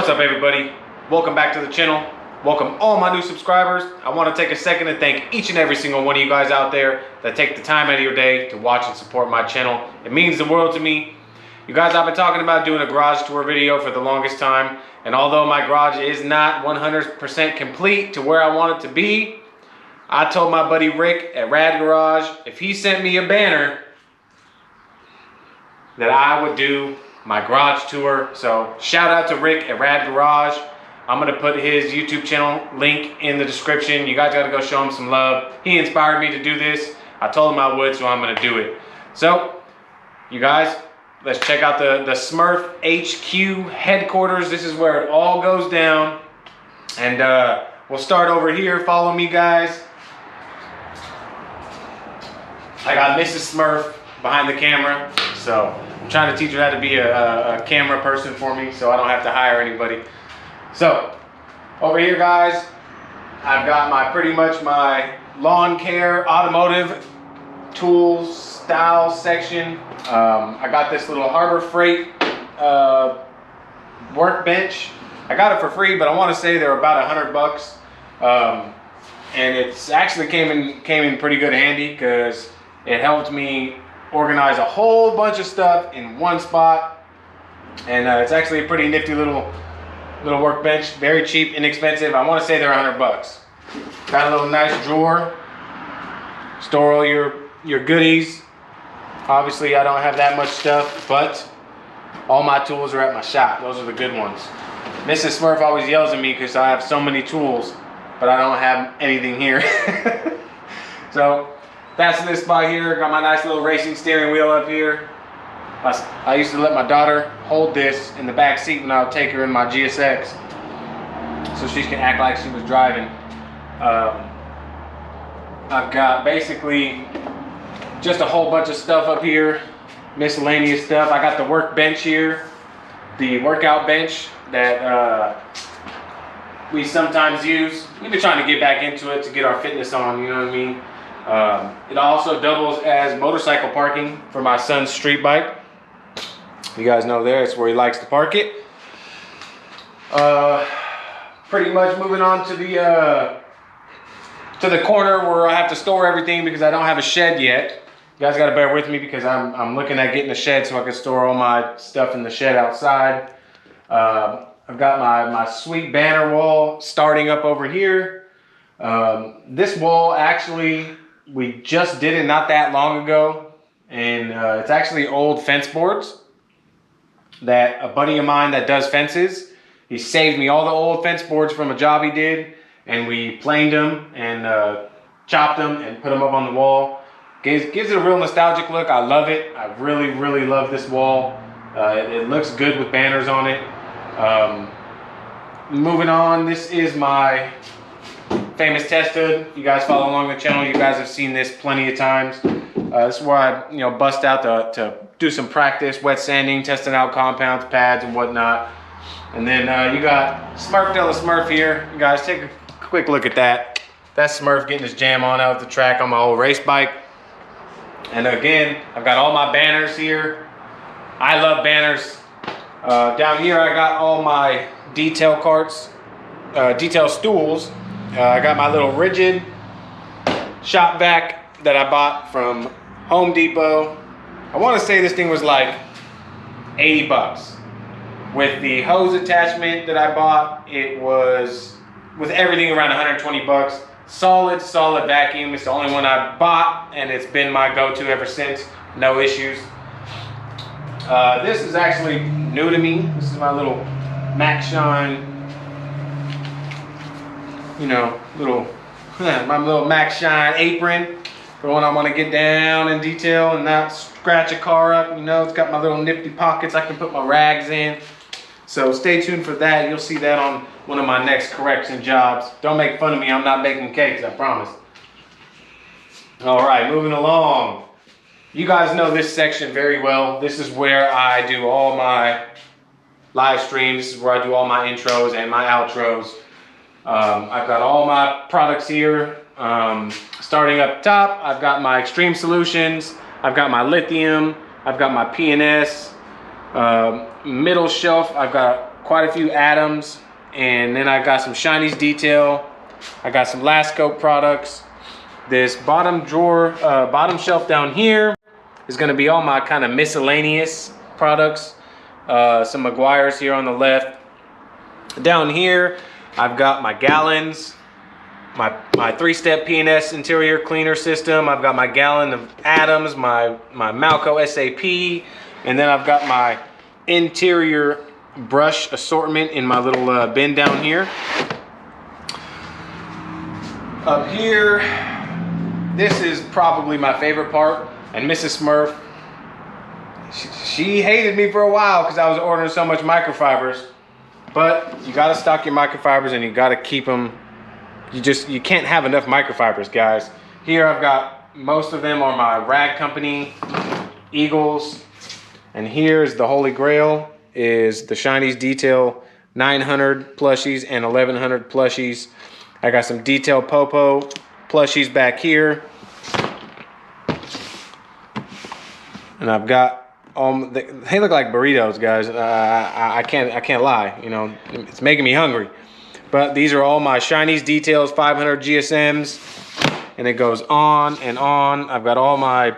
What's up, everybody? Welcome back to the channel. Welcome all my new subscribers. I want to take a second to thank each and every single one of you guys out there that take the time out of your day to watch and support my channel. It means the world to me. You guys, I've been talking about doing a garage tour video for the longest time, and although my garage is not 100% complete to where I want it to be, I told my buddy Rick at RADGarage if he sent me a banner that I would do my garage tour. So shout out to Rick at RADGarage. I'm gonna put his YouTube channel link in the description. You guys gotta go show him some love. He inspired me to do this. I told him I would, so I'm gonna do it. So you guys, let's check out the Smurf HQ headquarters. This is where it all goes down. And we'll start over here. Follow me, guys. I got Mrs. Smurf behind the camera, so I'm trying to teach her how to be a camera person for me, so I don't have to hire anybody. So over here, guys, I've got pretty much my lawn care automotive tools style section. I got this little Harbor Freight workbench. I got it for free, but I want to say they're about $100. And it's actually came in pretty good handy because it helped me organize a whole bunch of stuff in one spot. And it's actually a pretty nifty little workbench, very cheap, inexpensive. I want to say they're $100. Got a little nice drawer, store all your goodies. Obviously, I don't have that much stuff, but all my tools are at my shop. Those are the good ones. Mrs. Smurf always yells at me because I have so many tools, but I don't have anything here. So that's this spot here. Got my nice little racing steering wheel up here. I used to let my daughter hold this in the back seat when I would take her in my GSX, so she can act like she was driving. I've got basically just a whole bunch of stuff up here, miscellaneous stuff. I got the workbench here, the workout bench that we sometimes use. We've been trying to get back into it to get our fitness on, you know what I mean? It also doubles as motorcycle parking for my son's street bike. You guys know there, it's where he likes to park it. Pretty much moving on to the corner where I have to store everything because I don't have a shed yet. You guys gotta bear with me because I'm looking at getting a shed so I can store all my stuff in the shed outside. I've got my sweet banner wall starting up over here. This wall, actually, we just did it not that long ago, and it's actually old fence boards that a buddy of mine that does fences, he saved me all the old fence boards from a job he did, and we planed them and chopped them and put them up on the wall. Gives it a real nostalgic look. I love it. I really, really love this wall. It looks good with banners on it. Moving on, this is my famous test hood. You guys follow along the channel, you guys have seen this plenty of times. This is where I bust out to do some practice, wet sanding, testing out compounds, pads, and whatnot. And then you got Smurf Della Smurf here. You guys take a quick look at that. That's Smurf getting his jam on out the track on my old race bike. And again, I've got all my banners here. I love banners. Down here I got all my detail carts, detail stools. I got my little rigid shop vac that I bought from Home Depot. I want to say this thing was like 80 bucks. With the hose attachment that I bought, it was, with everything, around 120 bucks. Solid vacuum. It's the only one I bought, and it's been my go-to ever since. No issues. This is actually new to me. This is my little Mac Shine, my little Mac Shine apron for when I want to get down in detail and not scratch a car up. It's got my little nifty pockets I can put my rags in. So stay tuned for that. You'll see that on one of my next correction jobs. Don't make fun of me. I'm not baking cakes, I promise. All right, moving along. You guys know this section very well. This is where I do all my live streams. This is where I do all my intros and my outros. I've got all my products here. Starting up top, I've got my Extreme Solutions. I've got my lithium. I've got my P&S. Middle shelf, I've got quite a few Adams, and then I got some Shiny's detail. I got some Last Scope products. This bottom drawer, bottom shelf down here is gonna be all my kind of miscellaneous products. Some Meguiar's here on the left. Down here, I've got my gallons, my three-step P&S interior cleaner system. I've got my gallon of Adams, my Malco SAP, and then I've got my interior brush assortment in my little bin down here. Up here, this is probably my favorite part, and Mrs. Smurf, she hated me for a while because I was ordering so much microfibers. But you gotta stock your microfibers and you gotta keep them. You can't have enough microfibers, guys. Here I've got, most of them are my Rag Company Eagles. And here's the Holy Grail, is the Shiny's Detail 900 plushies and 1100 plushies. I got some Detail Popo plushies back here. And I've got, they look like burritos, guys. I can't lie. You know, it's making me hungry. But these are all my Shiny's Details 500 GSMs, and it goes on and on. I've got all my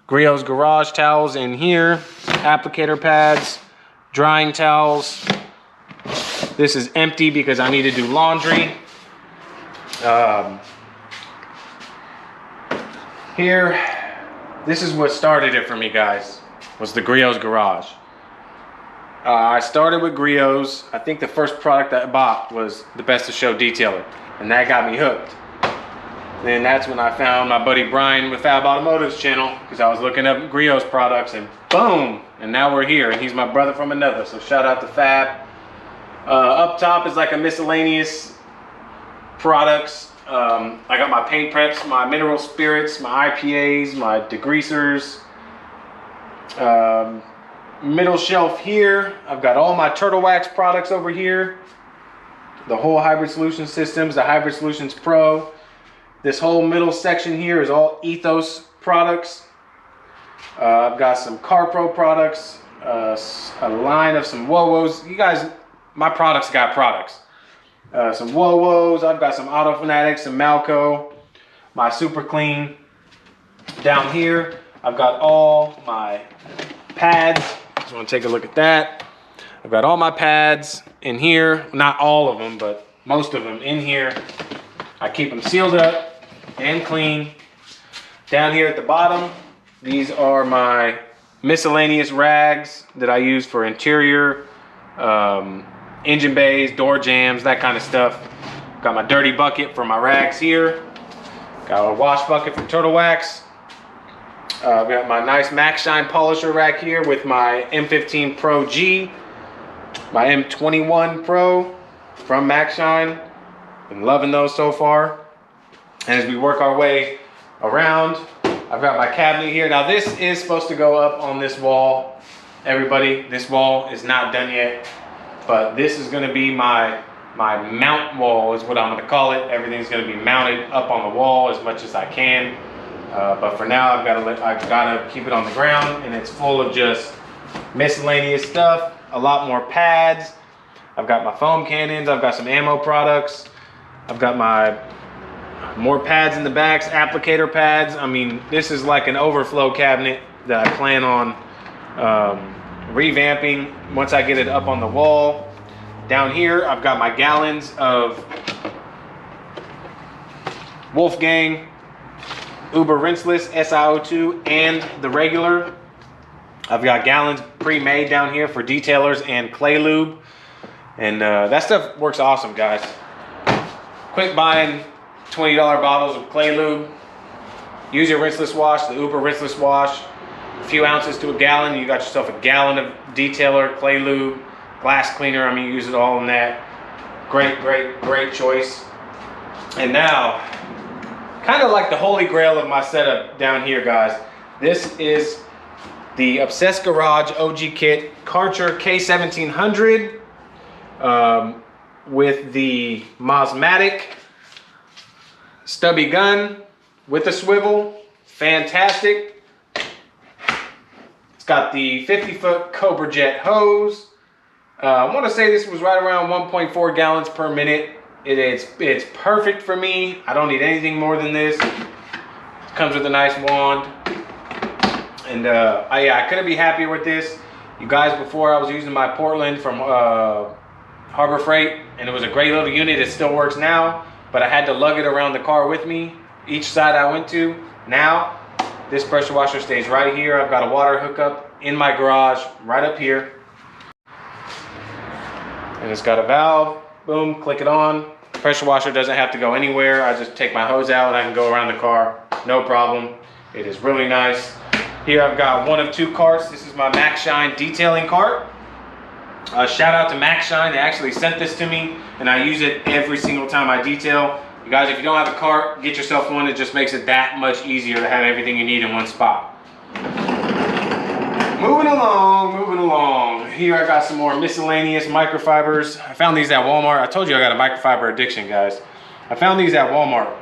Griot's Garage towels in here, applicator pads, drying towels. This is empty because I need to do laundry. Here, this is what started it for me, guys, was the Griot's Garage. I started with Griot's. I think the first product that I bought was the Best of Show Detailer, and that got me hooked. Then that's when I found my buddy Brian with Fab Automotive's channel, because I was looking up Griot's products, and boom, and now we're here, and he's my brother from another, so shout out to Fab. Up top is like a miscellaneous products. I got my paint preps, my mineral spirits, my IPAs, my degreasers. Middle shelf here, I've got all my Turtle Wax products over here. The whole Hybrid Solutions systems, the Hybrid Solutions Pro. This whole middle section here is all Ethos products. I've got some CarPro products, a line of some Wowos. You guys, my products got products. Some Wowos, I've got some Auto Fanatics, some Malco, my Super Clean. Down here, I've got all my pads. Just want to take a look at that. I've got all my pads in here. Not all of them, but most of them in here. I keep them sealed up and clean. Down here at the bottom, these are my miscellaneous rags that I use for interior, engine bays, door jams, that kind of stuff. Got my dirty bucket for my rags here. Got a wash bucket for Turtle Wax. I've got my nice Max Shine polisher rack here with my M15 Pro G, my M21 Pro from Max Shine. Been loving those so far. And as we work our way around, I've got my cabinet here. Now this is supposed to go up on this wall. Everybody, this wall is not done yet, but this is gonna be my mount wall is what I'm gonna call it. Everything's gonna be mounted up on the wall as much as I can. But for now, I've gotta keep it on the ground, and it's full of just miscellaneous stuff. A lot more pads. I've got my foam cannons. I've got some ammo products. I've got my more pads in the backs, applicator pads. I mean, this is like an overflow cabinet that I plan on revamping once I get it up on the wall. Down here, I've got my gallons of Wolfgang Uber Rinseless SiO2 and the regular. I've got gallons pre-made down here for detailers and clay lube. And that stuff works awesome, guys. Quit buying $20 bottles of clay lube. Use your rinseless wash, the Uber Rinseless Wash. A few ounces to a gallon, you got yourself a gallon of detailer, clay lube, glass cleaner. I mean, you use it all in that. Great, great, great choice. And now, kind of like the holy grail of my setup down here, guys. This is the Obsessed Garage OG Kit Karcher K1700 with the Mosmatic stubby gun with a swivel. Fantastic. It's got the 50-foot Cobra Jet hose. I want to say this was right around 1.4 gallons per minute. It's perfect for me. I don't need anything more than this. It comes with a nice wand. And yeah, I couldn't be happier with this. You guys, before I was using my Portland from Harbor Freight, and it was a great little unit. It still works now, but I had to lug it around the car with me each side I went to. Now, this pressure washer stays right here. I've got a water hookup in my garage right up here. And it's got a valve. Boom, click it on. Pressure washer doesn't have to go anywhere. I just take my hose out and I can go around the car. No problem. It is really nice. Here I've got one of two carts. This is my Max Shine detailing cart. Shout out to Max Shine. They actually sent this to me and I use it every single time I detail. You guys, if you don't have a cart, get yourself one. It just makes it that much easier to have everything you need in one spot. Moving along. Here I got some more miscellaneous microfibers. I found these at Walmart. I told you I got a microfiber addiction, guys. I found these at Walmart.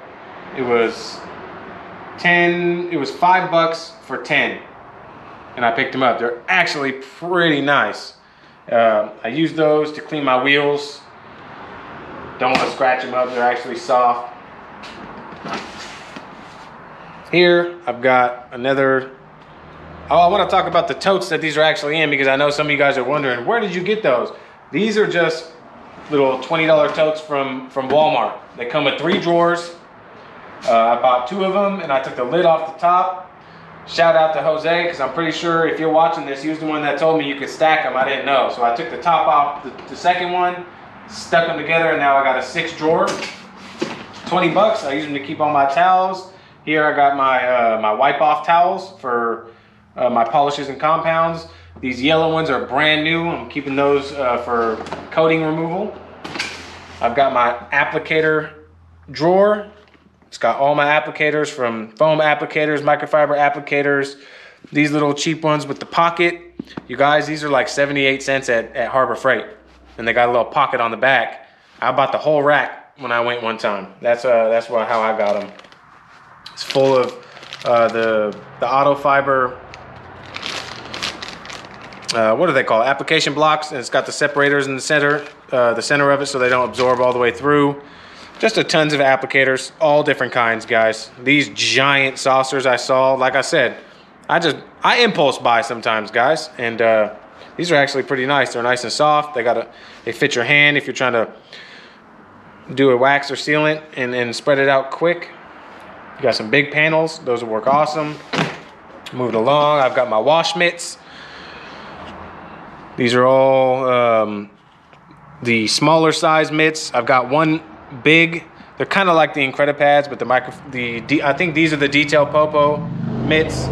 It was $5 for 10. And I picked them up. They're actually pretty nice. I use those to clean my wheels. Don't want to scratch them up. They're actually soft. Here I've got another. Oh, I want to talk about the totes that these are actually in, because I know some of you guys are wondering, where did you get those? These are just little $20 totes from Walmart. They come with 3 drawers. I bought 2 of them and I took the lid off the top. Shout out to Jose, because I'm pretty sure if you're watching this, he was the one that told me you could stack them. I didn't know. So I took the top off the second one, stuck them together, and now I got a 6 drawer. 20 bucks. I use them to keep all my towels. Here I got my my wipe off towels for my polishes and compounds. These yellow ones are brand new. I'm keeping those for coating removal. I've got my applicator drawer. It's got all my applicators, from foam applicators, microfiber applicators, these little cheap ones with the pocket. You guys, these are like 78 cents at Harbor Freight. And they got a little pocket on the back. I bought the whole rack when I went one time. That's how I got them. It's full of the auto fiber, what are they called? Application blocks, and it's got the separators in the center of it so they don't absorb all the way through. Just a tons of applicators, all different kinds, guys. These giant saucers I saw, like I said, I impulse buy sometimes, guys, and these are actually pretty nice. They're nice and soft. They fit your hand if you're trying to do a wax or sealant and spread it out quick. You got some big panels. Those will work awesome. Moving along, I've got my wash mitts. These are all the smaller size mitts. I've got one big. They're kind of like the Incredipads, but I think these are the Detail Popo mitts.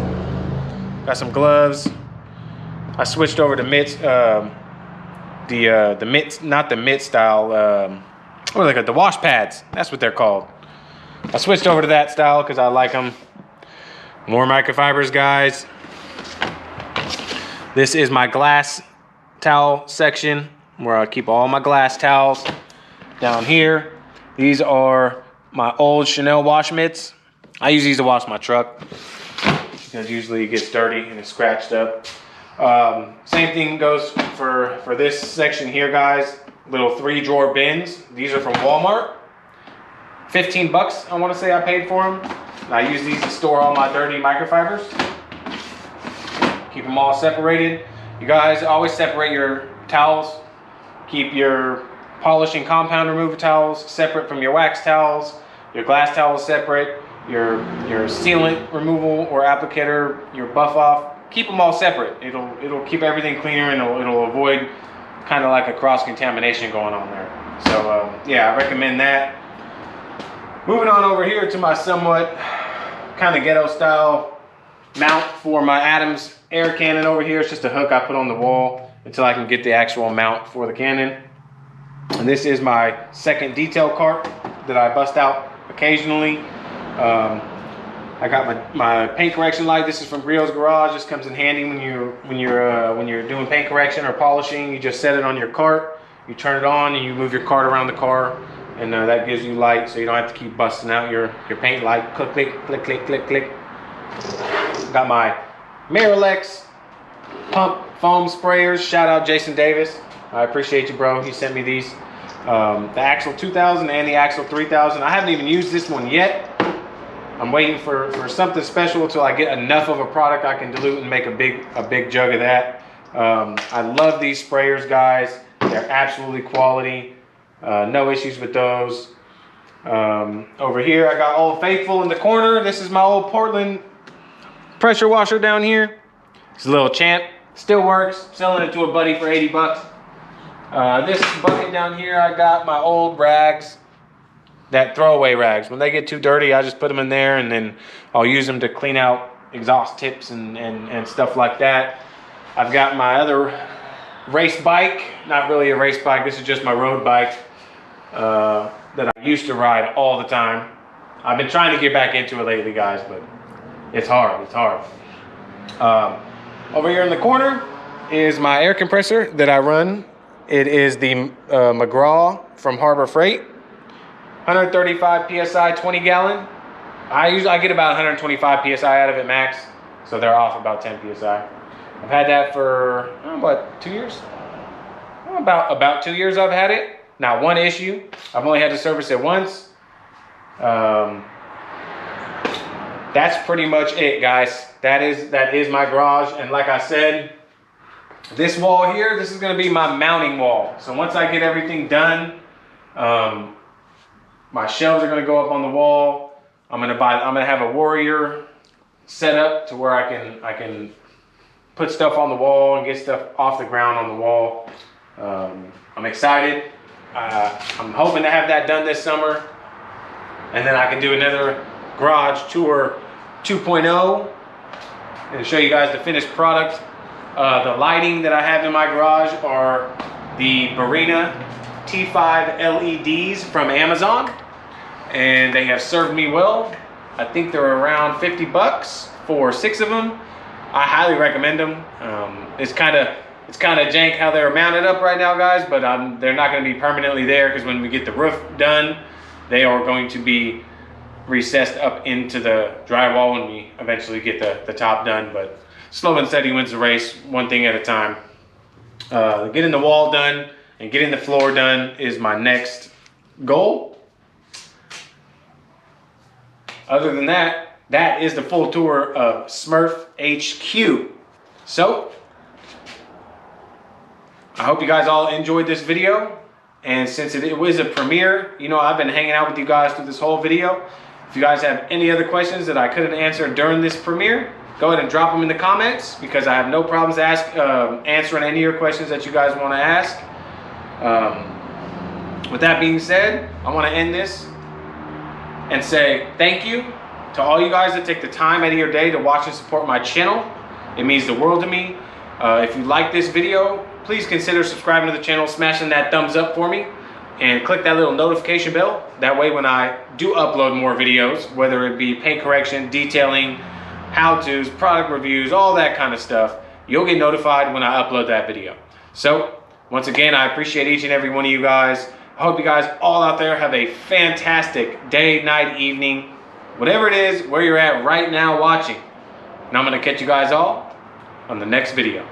Got some gloves. I switched over to mitts. The mitts, not the mitt style. What are they called? The wash pads. That's what they're called. I switched over to that style because I like them. More microfibers, guys. This is my glass towel section where I keep all my glass towels. Down here, these are my old Chanel wash mitts. I use these to wash my truck because usually it gets dirty and it's scratched up. Same thing goes for this section here, guys. Little 3 drawer bins. These are from Walmart. 15 bucks, I want to say I paid for them. And I use these to store all my dirty microfibers. Keep them all separated. You guys always separate your towels. Keep your polishing compound remover towels separate from your wax towels. Your glass towels separate. Your sealant removal or applicator, your buff off. Keep them all separate. It'll keep everything cleaner and it'll avoid kind of like a cross contamination going on there. So yeah, I recommend that. Moving on over here to my somewhat kind of ghetto style mount for my Adams air cannon over here. It's just a hook I put on the wall until I can get the actual mount for the cannon. And this is my second detail cart that I bust out occasionally. I got my paint correction light. This is from RADGarage. This comes in handy when you're doing paint correction or polishing. You just set it on your cart, you turn it on, and you move your cart around the car, and that gives you light, so you don't have to keep busting out your paint light. Click, click, click, click, click, click. Got my Miralex pump foam sprayers. Shout out Jason Davis. I appreciate you, bro. He sent me these. The Axle 2000 and the Axle 3000. I haven't even used this one yet. I'm waiting for something special until I get enough of a product I can dilute and make a big jug of that. I love these sprayers, guys. They're absolutely quality. No issues with those. Over here, I got Old Faithful in the corner. This is my old Portland pressure washer down here. It's a little champ. Still works. Selling it to a buddy for 80 bucks. This bucket down here, I got my old rags. That throwaway rags. When they get too dirty, I just put them in there, and then I'll use them to clean out exhaust tips and stuff like that. I've got my other race bike. Not really a race bike. This is just my road bike that I used to ride all the time. I've been trying to get back into it lately, guys, but it's hard. It's hard. Over here in the corner is my air compressor that I run. It is the McGraw from Harbor Freight. 135 PSI, 20 gallon. I get about 125 PSI out of it max. So they're off about 10 PSI. I've had that for, what, 2 years? About 2 years I've had it. Not one issue. I've only had to service it once. That's pretty much it, guys. That is my garage. And like I said, this wall here, this is gonna be my mounting wall. So once I get everything done, my shelves are gonna go up on the wall. I'm gonna have a Warrior set up to where I can put stuff on the wall and get stuff off the ground on the wall. I'm excited. I'm hoping to have that done this summer, and then I can do another garage tour 2.0 and show you guys the finished product. The lighting that I have in my garage are the Barina T5 LEDs from Amazon, and they have served me well. I think they're around 50 bucks for 6 of them. I highly recommend them. It's kind of jank how they're mounted up right now, guys, but they're not going to be permanently there, because when we get the roof done, they are going to be recessed up into the drywall when we eventually get the top done. But slow and steady wins the race, one thing at a time. Getting the wall done and getting the floor done is my next goal. Other than that, that is the full tour of Smurf HQ. So I hope you guys all enjoyed this video. And since it was a premiere, you know, I've been hanging out with you guys through this whole video. If you guys have any other questions that I couldn't answer during this premiere, go ahead and drop them in the comments, because I have no problems answering any of your questions that you guys want to ask. With that being said, I want to end this and say thank you to all you guys that take the time out of your day to watch and support my channel. It means the world to me. If you like this video, please consider subscribing to the channel, smashing that thumbs up for me, and click that little notification bell. That way when I do upload more videos, whether it be paint correction, detailing, how-tos, product reviews, all that kind of stuff, you'll get notified when I upload that video. So once again, I appreciate each and every one of you guys. I hope you guys all out there have a fantastic day, night, evening, whatever it is, where you're at right now watching. And I'm going to catch you guys all on the next video.